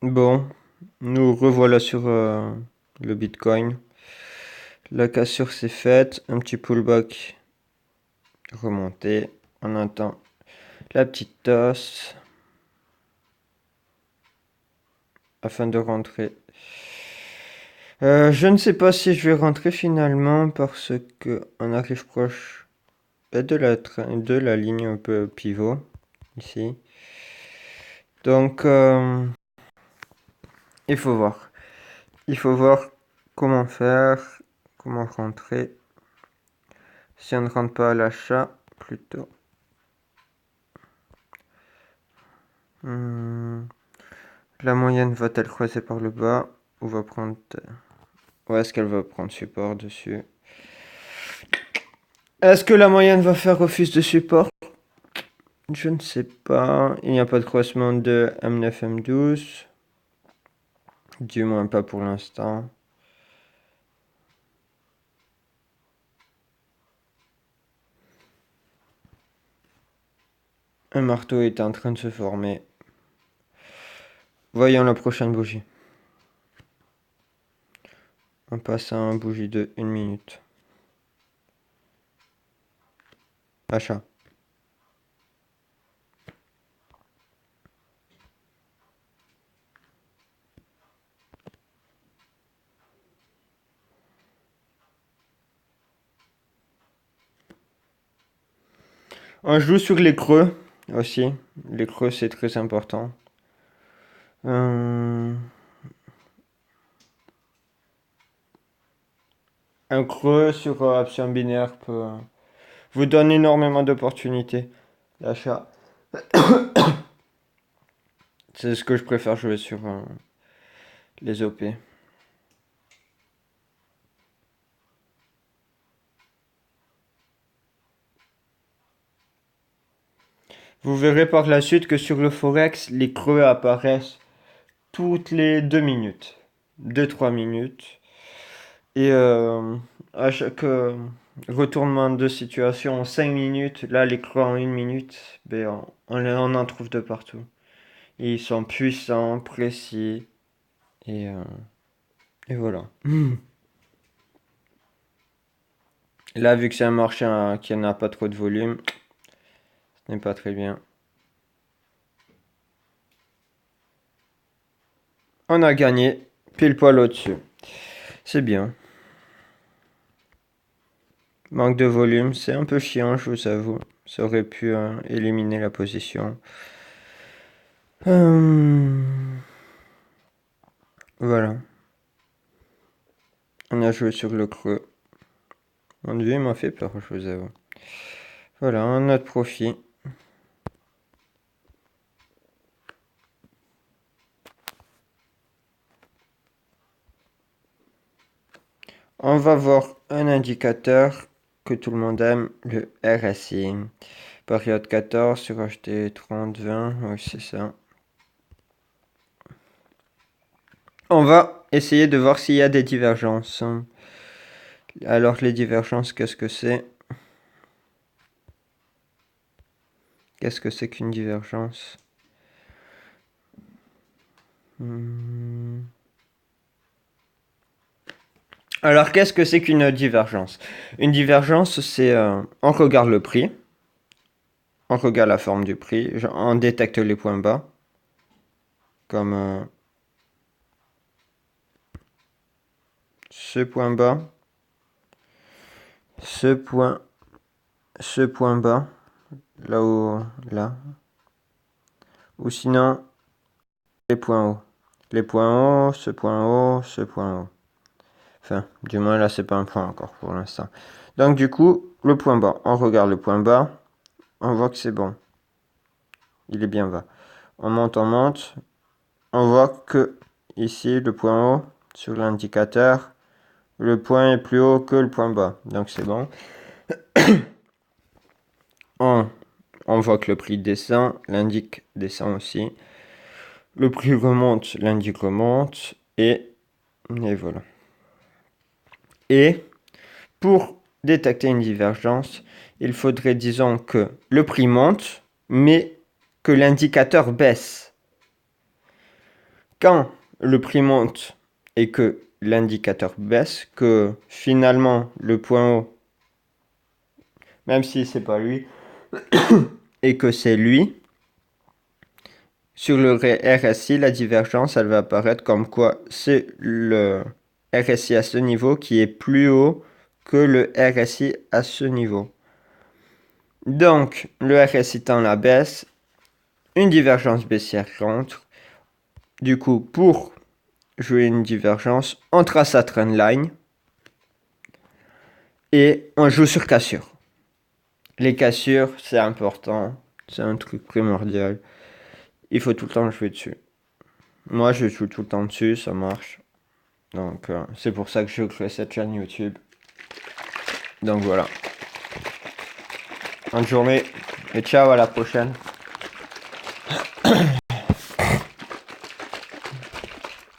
Bon, nous revoilà sur le Bitcoin. La cassure s'est faite, un petit pullback remonté. On attend la petite tasse afin de rentrer. Je ne sais pas si je vais rentrer finalement parce que on arrive proche de la ligne un peu pivot ici. Donc il faut voir. Il faut voir comment faire, comment rentrer. Si on ne rentre pas à l'achat, plutôt. La moyenne va-t-elle croiser par le bas ou va prendre... Ou est-ce qu'elle va prendre support dessus? Est-ce que la moyenne va faire office de support? Je ne sais pas. Il n'y a pas de croisement de M9, M12. Du moins pas pour l'instant. Un marteau est en train de se former. Voyons la prochaine bougie. On passe à un bougie de 1 minute. Achat. On joue sur les creux aussi. Les creux, c'est très important. Un creux sur option binaire peut vous donne énormément d'opportunités d'achat. C'est ce que je préfère jouer sur les OP. Vous verrez par la suite que sur le Forex, les creux apparaissent toutes les 2 minutes. 2-3 minutes. Et à chaque retournement de situation en 5 minutes, là les creux en 1 minute, ben, on en trouve de partout. Et ils sont puissants, précis. Et, euh, et voilà. Là, vu que c'est un marché qui n'a pas trop de volume, ce n'est pas très bien. On a gagné pile poil au-dessus. C'est bien. Manque de volume, c'est un peu chiant, je vous avoue. Ça aurait pu éliminer la position. Voilà. On a joué sur le creux. Mon dieu, il m'a fait peur, je vous avoue. Voilà, un autre profit. On va voir un indicateur que tout le monde aime, le RSI. Période 14 sur HT 30-20, oui c'est ça. On va essayer de voir s'il y a des divergences. Alors les divergences, qu'est-ce que c'est? Qu'est-ce que c'est qu'une divergence? Alors qu'est-ce que c'est qu'une divergence? Une divergence, c'est on regarde le prix, on regarde la forme du prix, on détecte les points bas, comme ce point bas, ce point, ce point bas, là où, là, ou sinon les points hauts. Les points hauts, ce point haut, ce point haut. Enfin, du moins là, c'est pas un point encore pour l'instant. Donc du coup, le point bas, on regarde le point bas, on voit que c'est bon. Il est bien bas. On monte, on voit que ici, le point haut, sur l'indicateur, le point est plus haut que le point bas. Donc c'est bon. On voit que le prix descend, l'indice descend aussi. Le prix remonte, l'indice remonte. Et voilà. Et pour détecter une divergence, il faudrait, disons, que le prix monte, mais que l'indicateur baisse. quand le prix monte et que l'indicateur baisse, que finalement le point haut, même si c'est pas lui, et que c'est lui, sur le RSI, la divergence, elle va apparaître comme quoi c'est le RSI à ce niveau qui est plus haut que le RSI à ce niveau. Donc, le RSI tend la baisse, une divergence baissière rentre. Du coup, pour jouer une divergence, on trace sa trendline et on joue sur cassure. Les cassures, c'est important, c'est un truc primordial. Il faut tout le temps jouer dessus. Moi, je joue tout le temps dessus, ça marche. Donc, c'est pour ça que je crée cette chaîne YouTube. Donc voilà. Bonne journée et ciao, à la prochaine.